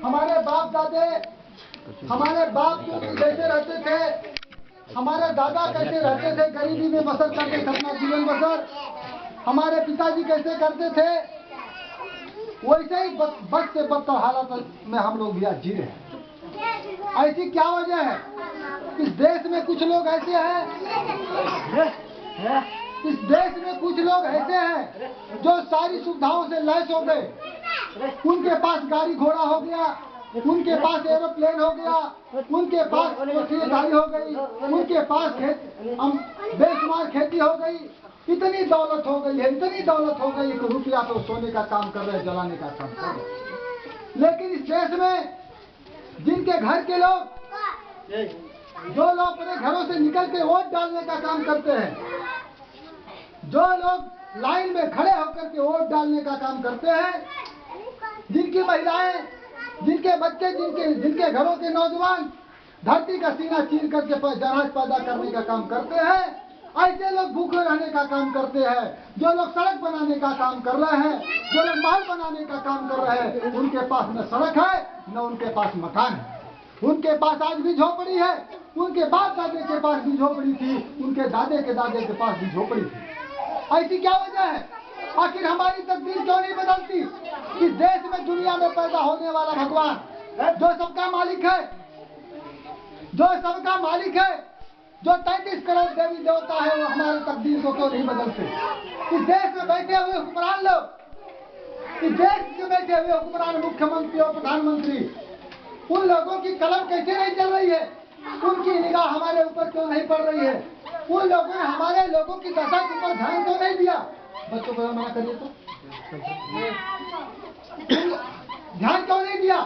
हमारे बाप दादे, हमारे बाप कैसे रहते थे, हमारे दादा कैसे रहते थे, गरीबी में बसर करके अपना जीवन बसर, हमारे पिताजी कैसे करते थे, वैसे ही बद से बदतर हालत में हम लोग भी आज जी रहे हैं। ऐसी क्या वजह है? इस देश में कुछ लोग ऐसे हैं, इस देश में कुछ लोग ऐसे हैं जो सारी सुविधाओं से लैस हो गए। उनके पास गाड़ी घोड़ा हो गया, उनके पास एरोप्लेन हो गया, उनके पास गाड़ी हो गई, उनके पास बेशुमार खेती हो गई, इतनी दौलत हो गई है, इतनी दौलत हो गई कि रुपया तो सोने का काम कर रहे हैं, जलाने का काम कर रहे हैं। लेकिन इस देश में जिनके घर के लोग, जो लोग अपने घरों से निकल के वोट डालने का काम करते हैं, जो लोग लाइन में खड़े होकर के वोट डालने का काम करते हैं, जिनकी महिलाएं, जिनके बच्चे, जिनके घरों के नौजवान धरती का सीना चीर करके जहाज पैदा करने का काम करते हैं, ऐसे लोग भूखे रहने का काम करते हैं। जो लोग सड़क बनाने का काम कर रहे हैं, जो लोग महल बनाने का काम कर रहे हैं, उनके पास न सड़क है न उनके पास मकान है। उनके पास आज भी झोपड़ी है, उनके बाप दादे के पास भी झोपड़ी थी, उनके दादे के पास भी झोपड़ी थी। ऐसी क्या वजह है? आखिर हमारी तकदीर क्यों नहीं बदलती? इस देश में, दुनिया में पैदा होने वाला भगवान जो सबका मालिक है, जो सबका मालिक है, जो 33 करोड़ देवी देवता है, वो हमारी तकदीर को क्यों नहीं बदलते? इस देश में बैठे हुए हुक्मरान लोग, इस देश में बैठे हुए हुक्मरान, मुख्यमंत्री और प्रधानमंत्री, उन लोगों की कलम कैसे नहीं चल रही है? उनकी निगाह हमारे ऊपर क्यों नहीं पड़ रही है? उन लोगों ने हमारे लोगों की दशा के ऊपर ध्यान क्यों नहीं दिया? बच्चों को मना करिए तो ध्यान क्यों नहीं दिया?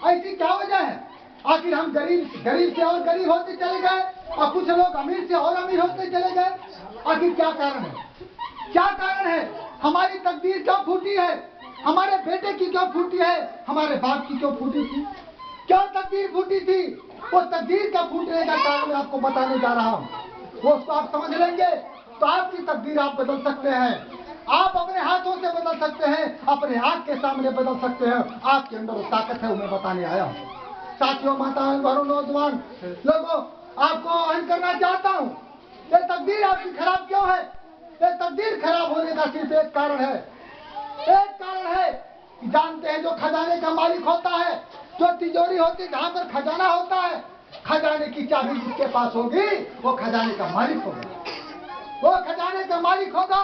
ऐसी क्या वजह है? आखिर हम गरीब से और गरीब होते चले गए और कुछ लोग अमीर से और अमीर होते चले गए। आखिर क्या कारण है? क्या कारण है? हमारी तकदीर क्यों फूटी है? हमारे बेटे की क्यों फूटी है? हमारे बाप की क्यों फूटी थी? क्यों तकदीर फूटी थी? वो तकदीर का फूटने का कारण मैं आपको बताने जा रहा हूँ। वो उसको आप समझ लेंगे तो आपकी तकदीर आप बदल सकते हैं। आप अपने हाथों से बदल सकते हैं, अपने आँख के सामने बदल सकते हैं। आपके अंदर वो ताकत है, वो मैं बताने आया हूँ। साथियों, माताओं, बहनों, नौजवान लोगों, आपको आह्वान करना चाहता हूँ, ये तकदीर आपकी खराब क्यों है? ये तकदीर खराब होने का सिर्फ एक कारण है, एक कारण है कि जानते हैं, जो खजाने का मालिक होता है, जो तिजोरी होती है, जहाँ पर खजाना होता है, खजाने की चाबी जिसके पास होगी वो खजाने का मालिक होगा। वो खजाने का मालिक होगा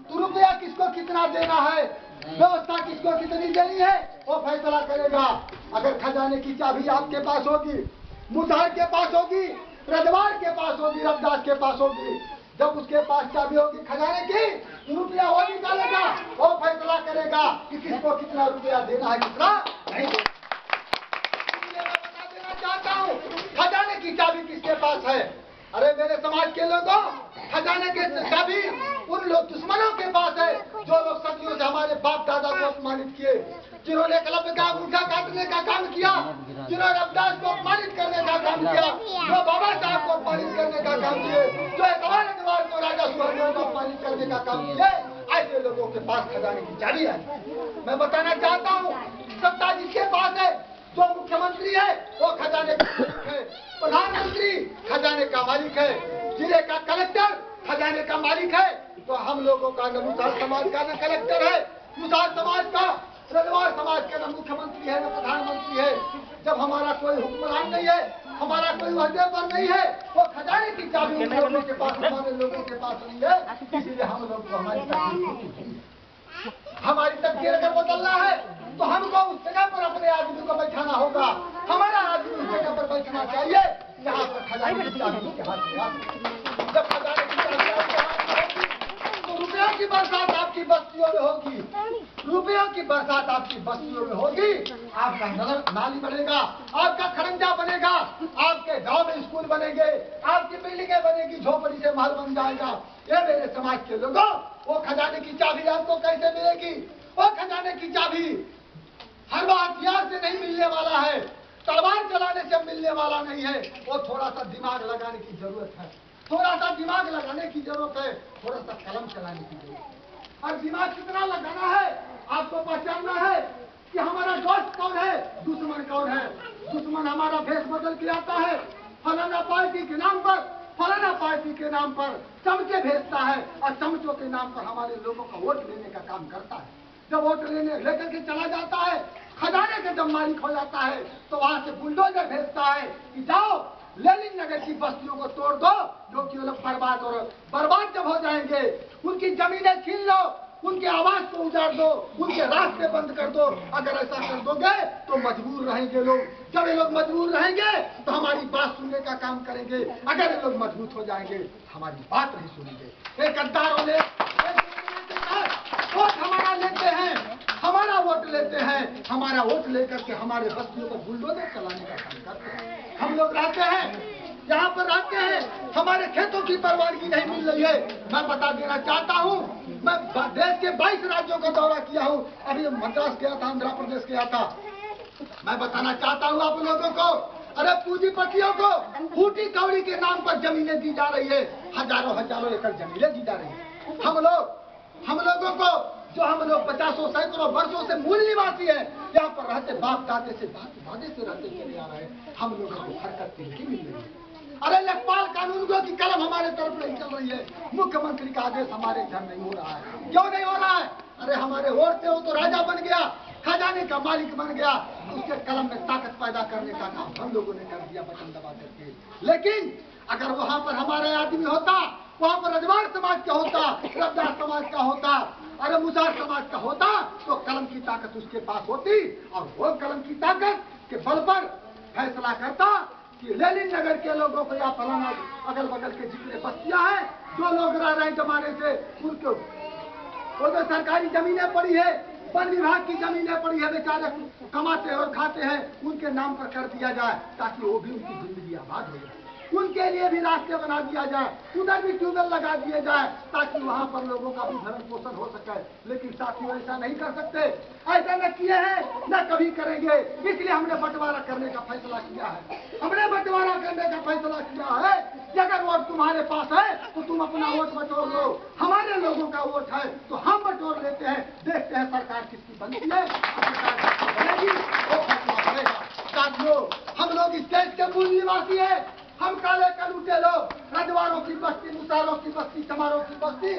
तो रुपया किसको कितना देना है, व्यवस्था किसको कितनी देनी है, वो फैसला करेगा। अगर खजाने की चाबी आपके पास होगी, मुदार के पास होगी, रजवार के पास होगी, रबदास के पास होगी, जब उसके पास चाबी होगी खजाने की, रुपया वो निकालेगा, वो फैसला करेगा कि किसको कितना रुपया देना है, कितना नहीं देना। मैं बता देना चाहता हूँ, खजाने की चाबी किसके पास है? अरे मेरे समाज के लोगों, खजाने के चाबी उन लोग दुश्मनों के पास है, जो लोग सदियों से हमारे बाप दादा को अपमानित किए, जिन्होंने एकलव्य का अंगूठा काटने का काम किया, जिन्होंने रविदास को अपमानित करने का काम किया, जो बाबा साहब को अपमानित करने का काम किए, जो एतवार को राजा सुहेलदेव को अपमानित करने का काम किए, ऐसे लोगों के पास खजाने की चाबी है। मैं बताना चाहता हूँ, सत्ता जिसके पास है, जो मुख्यमंत्री है वो खजाने का मालिक है, प्रधानमंत्री खजाने का मालिक है, जिले का कलेक्टर खजाने का मालिक है। तो हम लोगों का न मुसार समाज का न कलेक्टर है, मुसार समाज का, रजवार समाज का न मुख्यमंत्री है न प्रधानमंत्री है। जब हमारा कोई हुक्मरान नहीं है, हमारा कोई वहदे पर नहीं है, वो खजाने की चाबी उन लोगों के पास, हमारे लोगों के पास नहीं है। इसीलिए हम लोग को हमारी तकदीर अगर बदलना है तो हमको उस जगह पर अपने आदमी को बैठाना होगा। हमारा आदमी उस जगह पर बैठना चाहिए जहाँ पर खजाने की चाबी उसके हाथ में आती। जब खजाने की चाबी आपके हाथ में होगी तो रुपयों की बरसात आपकी बस्तियों में होगी, रुपयों की बरसात आपकी बस्तियों में होगी। आपका नाली बनेगा, आपका खरंजा बनेगा, आपके गांव में स्कूल बनेंगे, आपकी बिल्डिंगें बनेगी, झोपड़ी से महल बन जाएगा। ये मेरे समाज के लोगों, वो खजाने की चाबी आपको कैसे मिलेगी? वो खजाने की चाबी हर बार हथियार से नहीं मिलने वाला है, तलवार चलाने से मिलने वाला नहीं है। वो थोड़ा सा दिमाग लगाने की जरूरत है, थोड़ा सा दिमाग लगाने की जरूरत है, थोड़ा सा कलम चलाने की जरूरत है। और दिमाग कितना लगाना है? आपको पहचानना है कि हमारा दोस्त कौन है, दुश्मन दुश्मन कौन है? दुश्मन हमारा भेष बदल के आता है, फलाना पार्टी के नाम पर, फलाना पार्टी के नाम पर चमचे भेजता है और चमचों के नाम पर हमारे लोगों का वोट लेने का काम करता है। जब वोट लेकर के चला जाता है, खजाने का जब मालिक हो जाता है, तो वहां से बुलडोजर भेजता है कि जाओ लेनिन नगर की बस्तियों को तोड़ दो, जो कि वो लोग बर्बाद जब हो जाएंगे, उनकी जमीनें छीन लो, उनके आवास को उजाड़ दो, उनके रास्ते बंद कर दो। अगर ऐसा कर दोगे तो मजबूर रहेंगे लोग। जब ये लोग मजबूर रहेंगे तो हमारी बात सुनने का काम करेंगे। अगर ये लोग मजबूत हो जाएंगे हमारी बात नहीं सुनेंगे। एक गद्दारों ने वोट हमारा लेते हैं, हमारा वोट लेते हैं, हमारा वोट लेकर के हमारे बस्तियों पर बुलडोजर चलाने का काम करते हैं। हम लोग रहते हैं, यहाँ पर रहते हैं, हमारे खेतों की परवानगी नहीं मिल रही है। मैं बता देना चाहता हूँ, मैं देश के 22 राज्यों का दौरा किया हूँ, अभी मद्रास गया था, आंध्र प्रदेश गया था। मैं बताना चाहता हूँ आप लोगों को, अरे पूंजीपतियों को फूटी कौड़ी के नाम पर जमीनें दी जा रही है, हजारों एकड़ जमीनें दी जा रही है। हम लोगों को, जो हम लोग 50 सैकड़ों वर्षों से मूल निवासी है, यहाँ पर रहते, बाप दादे से रहते चले आ रहे हैं, हम लोगों को हरकत नहीं मिल रही है। अरे लेखपाल कानूनों की कलम हमारे तरफ नहीं चल रही है, मुख्यमंत्री का आदेश हमारे घर नहीं हो रहा है। क्यों नहीं हो रहा है? अरे हमारे वोट से वो तो राजा बन गया, खजाने का मालिक बन गया, उसके कलम में ताकत पैदा करने का काम हम लोगों ने कर दिया बटन दबा करके। लेकिन अगर वहां पर हमारे आदमी होता, वहां पर रजवाड़ समाज का होता, रबदार समाज का होता, अरे मुसार समाज का होता, तो कलम की ताकत उसके पास होती और वो कलम की ताकत के बल पर फैसला करता कि लेनिन नगर के लोगों को या फलाना अगल बगल के जितने बस्तियां हैं, जो लोग रह रहे हैं जमाने से, उनको वो जो सरकारी जमीनें पड़ी है, वन विभाग की जमीनें पड़ी है, बेचारे कमाते और खाते हैं, उनके नाम पर कर दिया जाए, ताकि वो भी उनकी जिंदगी आबाद हो जाए। उनके लिए भी रास्ते बना दिया जाए, उधर भी ट्यूबवेल लगा दिए जाए, ताकि वहां पर लोगों का भी भरण पोषण हो सके। लेकिन साथियों ऐसा नहीं कर सकते, ऐसा न किए हैं, न कभी करेंगे। इसलिए हमने बंटवारा करने का फैसला किया है। हमने बंटवारा करने का फैसला किया है कि अगर वोट तुम्हारे पास है तो तुम अपना वोट बटोर लो, हमारे लोगों का वोट है तो हम बटोर लेते हैं, देखते हैं सरकार किसकी बनती है, सरकार बनेगी वो फैसला करेगा। साथियों, हम लोग इस देश के मूल निवासी है, हम काले कलूटे लोग, रजवाड़ों की बस्ती, मुसारों की बस्ती, चमारों की बस्ती,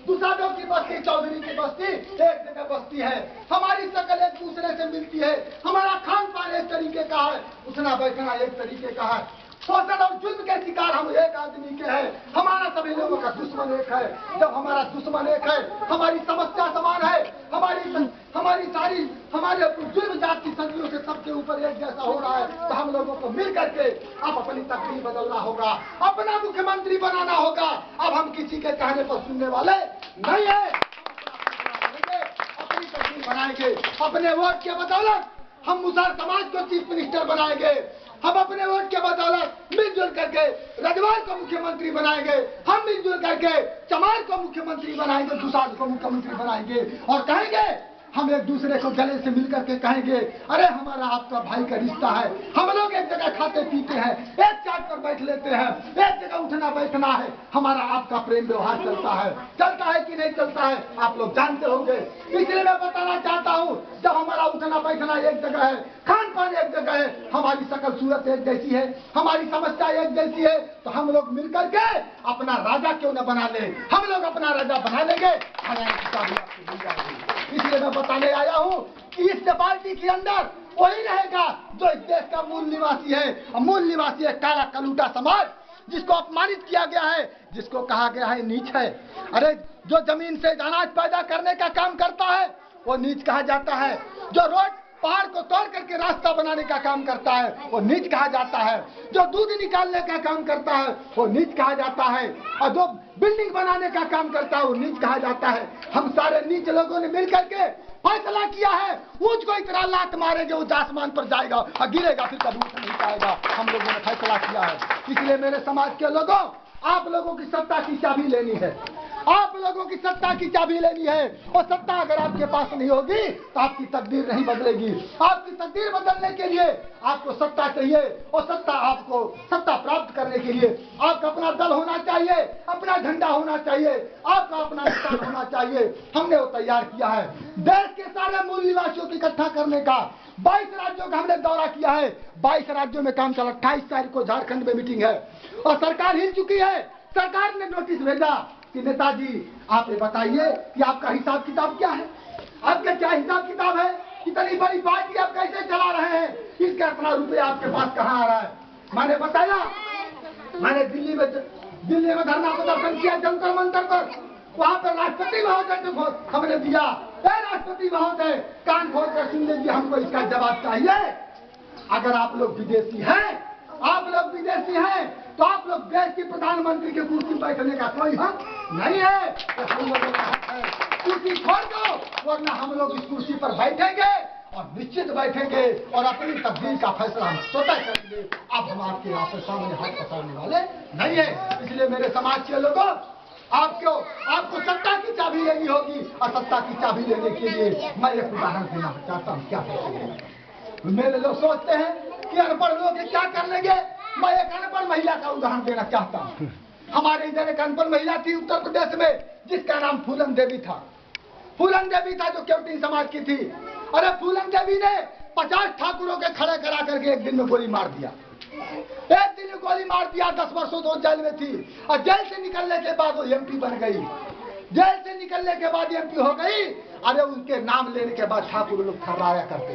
दुसादों की बस्ती, चौधरी की बस्ती एक जगह बस्ती है। हमारी शक्ल एक दूसरे से मिलती है, हमारा खान पान एक तरीके का है, उठना बैठना एक तरीके का है, शोषण और जुल्म के शिकार हम एक आदमी के हैं। हमारा सभी लोगों का दुश्मन एक है। जब हमारा दुश्मन एक है, हमारी समस्या समान है, हमारे जुल्म जात की सदियों से सबके ऊपर एक जैसा हो रहा है, तो हम लोगों को मिल करके अब अपनी तकदीर बदलना होगा, अपना मुख्यमंत्री बनाना होगा। अब हम किसी के कहने पर सुनने वाले नहीं है, अपनी तकदीर बनाएंगे। अपने वोट के बदौलत हम मुसहर समाज को चीफ मिनिस्टर बनाएंगे, हम अपने वोट के बदौलत मिलजुल करके रजवाड़ को मुख्यमंत्री बनाएंगे, हम मिलजुल करके चमार को मुख्यमंत्री बनाएंगे, दुसाध को मुख्यमंत्री बनाएंगे और कहेंगे, हम एक दूसरे को गले से मिलकर के कहेंगे, अरे हमारा आपका भाई का रिश्ता है, हम लोग एक जगह खाते पीते हैं, एक चाट पर बैठ लेते हैं, एक जगह उठना बैठना है, हमारा आपका प्रेम व्यवहार चलता है कि नहीं चलता है, आप लोग जानते होंगे। इसलिए मैं बताना चाहता हूँ, जब हमारा उठना बैठना एक जगह है, खान पान एक जगह है, हमारी शकल सूरत एक जैसी है, हमारी समस्या एक जैसी है, तो हम लोग मिलकर के अपना राजा क्यों न बना ले, हम लोग अपना राजा बना लेंगे, इसलिए मैं बताने आया हूँ कि इस पार्टी के अंदर वही रहेगा जो इस देश का मूल निवासी है, और मूल निवासी है काला कलूटा समाज, जिसको अपमानित किया गया है, जिसको कहा गया है नीच है। अरे जो जमीन से अनाज पैदा करने का काम करता है वो नीच कहा जाता है, जो रोड पहाड़ को तोड़ करके रास्ता बनाने का काम करता है वो नीच कहा जाता है, जो दूध निकालने का काम करता है वो नीच कहा जाता है, और जो बिल्डिंग बनाने का काम करता है वो नीच कहा जाता है। हम सारे नीच लोगों ने मिलकर के फैसला किया है, ऊंच को इतना लात मारेंगे वो आसमान पर जाएगा और गिरेगा, फिर कभी उठ नहीं पाएगा। हम लोगों ने फैसला किया है। इसलिए मेरे समाज के लोगों, आप लोगों की सत्ता की चाबी लेनी है, आप लोगों की सत्ता की चाबी लेनी है, और सत्ता अगर आपके पास नहीं होगी तो आपकी तकदीर नहीं बदलेगी। आपकी तकदीर बदलने के लिए आपको सत्ता चाहिए, और सत्ता प्राप्त करने के लिए आपका अपना दल होना चाहिए, अपना झंडा होना चाहिए, आपका अपना निशान होना चाहिए। हमने वो तैयार किया है। देश के सारे मूल निवासियों को इकट्ठा करने का 22 राज्यों का हमने दौरा किया है, 22 राज्यों में काम चला। 28 तारीख को झारखंड में मीटिंग है और सरकार हिल चुकी है। सरकार ने नोटिस भेजा कि नेताजी आप ये बताइए कि आपका हिसाब किताब क्या है, आपका क्या हिसाब किताब है, इतनी बड़ी पार्टी आप कैसे चला रहे हैं, इसका इतना रुपया आपके पास कहाँ आ रहा है। मैंने बताया, मैंने दिल्ली में धरना प्रदर्शन किया जंतर मंतर पर, वहां पर राष्ट्रपति महोदय को हमने दिया, राष्ट्रपति महोदय कान खोल कर सुन लीजिए, हमको इसका जवाब चाहिए। अगर आप लोग विदेशी हैं, आप लोग विदेशी हैं, तो आप लोग देश की प्रधानमंत्री के कुर्सी बैठने का कोई हक नहीं है। कुर्सी छोड़ दो, वरना हम लोग इस कुर्सी पर बैठेंगे और निश्चित बैठेंगे और अपनी तकदीर का फैसला हम स्वतः करेंगे। अब हम आपके यहाँ पर सामने हाथ पसारने वाले नहीं है। इसलिए मेरे समाज के लोगों, आपको सत्ता की चाबी लेनी होगी और सत्ता की चाबी लेने के लिए मैं एक उदाहरण देना चाहता हूँ। क्या मेरे लोग सोचते हैं कि अनपढ़ लोग क्या कर लेंगे। मैं एक अनपढ़ महिला का उदाहरण देना चाहता हूँ। हमारे इधर एक अनपढ़ महिला थी उत्तर प्रदेश में, जिसका नाम फूलन देवी था। फूलन देवी था जो केवटी समाज की थी। अरे फूलन देवी ने 50 ठाकुरों के खड़े करा करके एक दिन में गोली मार दिया। एक दिन में गोली मार दिया। 10 वर्षों तो जेल में थी और जेल से निकलने के बाद वो एमपी बन गई। जेल से निकलने के बाद एमपी हो गई। अरे उनके नाम लेने के बाद ठाकुर लोग खर्राया करते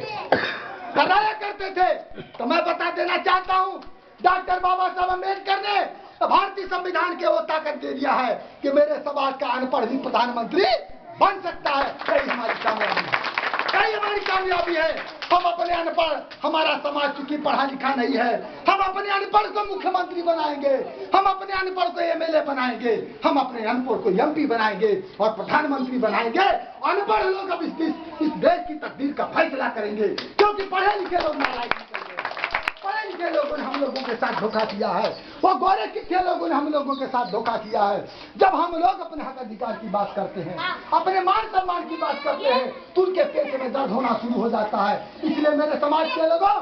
थे। तो मैं बता देना चाहता हूँ, डॉक्टर बाबा साहब अम्बेडकर ने भारतीय संविधान के वो ताकत दे दिया है कि मेरे समाज का अनपढ़ भी प्रधानमंत्री बन सकता है। यही हमारी कामयाबी है। हम अपने अनपढ़, हमारा समाज चूंकि पढ़ा लिखा नहीं है, हम अपने अनपढ़ को मुख्यमंत्री बनाएंगे, हम अपने अनपढ़ को एमएलए बनाएंगे, हम अपने अनपढ़ को एमपी बनाएंगे और प्रधानमंत्री बनाएंगे। अनपढ़ लोग अब इस देश की तकदीर का फैसला करेंगे, क्योंकि पढ़े लिखे लोग नालायक निकलेंगे। पढ़े लिखे लोगों ने हम लोगों के साथ धोखा किया है, वो गोरे चिट्ठे लोगों ने हम लोगों के साथ धोखा किया है। जब हम लोग अपने हक अधिकार की बात करते हैं, अपने मान सम्मान की बात करते हैं, तो उनके पेट में दर्द होना शुरू हो जाता है। इसलिए मेरे समाज के लोगों,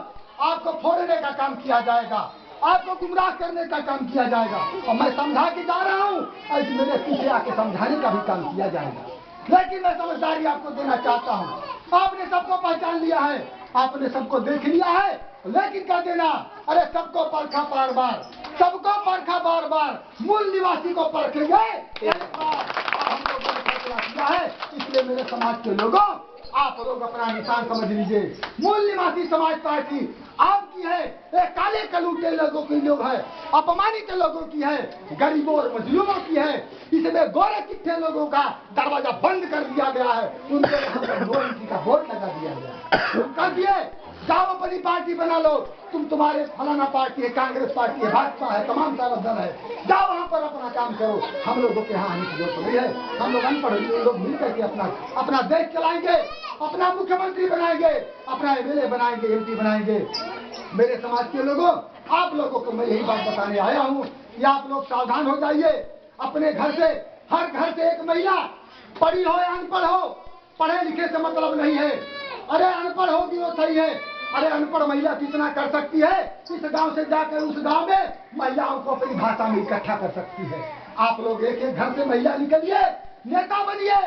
आपको फोड़ने का काम किया जाएगा, आपको गुमराह करने का काम किया जाएगा और मैं समझा के जा रहा हूँ, आज मेरे पीछे आके समझाने का भी काम किया जाएगा। लेकिन मैं समझदारी आपको देना चाहता हूँ। आपने सबको पहचान लिया है, आपने सबको देख लिया है, लेकिन क्या देना, अरे सबको परखा बार बार, सबको परखा बार बार, मूल निवासी को परखेंगे एक बार। हम लोगों ने फैसला किया है। इसलिए मेरे समाज के लोगों, आप लोग अपना निशान समझ लीजिए। मूल निवासी समाज पार्टी आपकी है, एक काले कलूटे लोगों की लोग है, अपमानित लोगों की है, गरीबों और मजलूमों की है। इसमें गोरे चिट्ठे लोगों का दरवाजा बंद कर दिया गया है, उनके मोदी का वोट लगा दिया गया। कर दिए, जाओ अपनी पार्टी बना लो। तुम्हारे फलाना पार्टी है, कांग्रेस पार्टी है, भाजपा है, तमाम सारा दल है, जाओ वहां पर अपना काम करो। हम लोगों के यहाँ आने की जरूरत नहीं है। हम लोग अनपढ़ लोग मिलकर के अपना देश चलाएंगे, अपना मुख्यमंत्री बनाएंगे, अपना एमएलए बनाएंगे, एमपी बनाएंगे। मेरे समाज के लोगों, आप लोगों को मैं यही बात बताने आया हूँ कि आप लोग सावधान हो जाइए। अपने घर से, हर घर से एक महिला, पढ़ी हो या अनपढ़ हो, पढ़े लिखे से मतलब नहीं है। अरे अनपढ़ होगी वो सही है, अरे अनपढ़ महिला कितना कर सकती है, इस गांव से जाकर उस गांव में महिलाओं को अपनी भाषा में इकट्ठा कर सकती है। आप लोग एक एक घर से महिला निकलिए, नेता बनिए।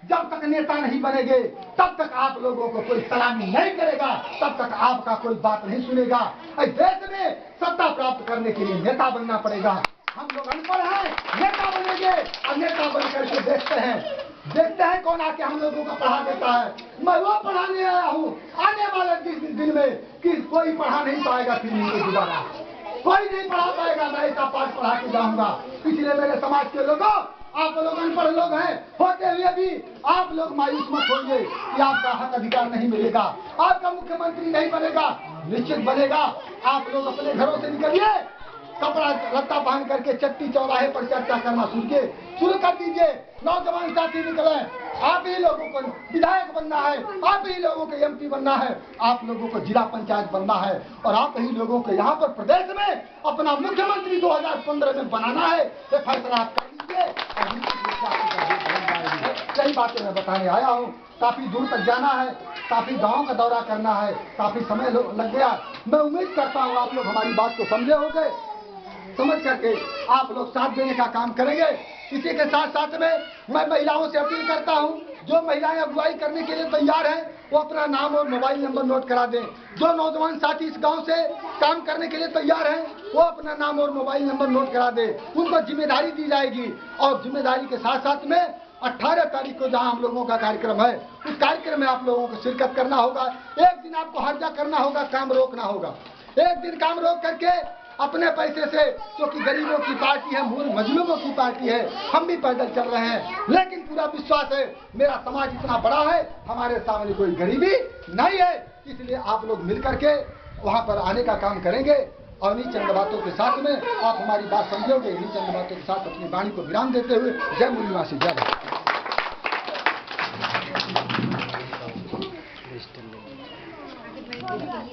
जब तक नेता नहीं बनेंगे, तब तक आप लोगों को कोई सलामी नहीं करेगा, तब तक आपका कोई बात नहीं सुनेगा। इस देश में सत्ता प्राप्त करने के लिए नेता बनना पड़ेगा। हम लोग अनपढ़ हैं, नेता बनेंगे और नेता बनकर के देखते हैं कौन आके हम लोगों को पढ़ा देता है। मैं वो पढ़ाने आया हूँ आने वाले दिन में कि कोई पढ़ा नहीं पाएगा, फिर दोबारा कोई नहीं पढ़ा पाएगा। मैं ऐसा पाठ पढ़ा के जाऊंगा। इसलिए मेरे समाज के लोगों, आप लोग अनपढ़ लोग हैं, होते हुए भी आप लोग मायूस मत होइए कि आपका हक अधिकार नहीं मिलेगा, आपका मुख्यमंत्री नहीं बनेगा। निश्चित बनेगा। आप लोग अपने घरों से निकलिए, कपड़ा लत्ता पहन करके चट्टी चौराहे पर चर्चा करना शुरू कर दीजिए। नौजवान साथी निकले, आप ही लोगों को विधायक बनना है, आप ही लोगों को एमपी बनना है, आप लोगों को जिला पंचायत बनना है और आप ही लोगों को यहाँ पर प्रदेश में अपना मुख्यमंत्री 2015 में बनाना है। ये फैसला आप कर लीजिए। कई बातें मैं बताने आया हूँ। काफी दूर तक जाना है, काफी गाँव का दौरा करना है, काफी समय लग गया। मैं उम्मीद करता हूँ आप लोग हमारी बात को समझे होंगे। समझ करके आप लोग साथ देने का काम करेंगे। इसी के साथ साथ में मैं महिलाओं से अपील करता हूं जो महिलाएं अगुवाई करने के लिए तैयार हैं वो अपना नाम और मोबाइल नंबर नोट करा दें। जो नौजवान साथी इस गांव से काम करने के लिए तैयार हैं वो अपना नाम और मोबाइल नंबर नोट करा दें। उनको जिम्मेदारी दी जाएगी और जिम्मेदारी के साथ साथ में 18 तारीख को जहां हम लोगों का कार्यक्रम है उस कार्यक्रम में आप लोगों को शिरकत करना होगा। एक दिन आपको हर्जा करना होगा, काम रोकना होगा। एक दिन काम रोक करके अपने पैसे से, क्योंकि गरीबों की पार्टी है, मजलूमों की पार्टी है, हम भी पैदल चल रहे हैं, लेकिन पूरा विश्वास है मेरा समाज इतना बड़ा है, हमारे सामने कोई गरीबी नहीं है। इसलिए आप लोग मिलकर के वहां पर आने का काम करेंगे और इन्हीं चंद बातों के साथ में आप हमारी बात समझोगे। इन्हीं चंद बातों के साथ अपनी वाणी को विराम देते हुए जय मूल निवासी, जय भारत।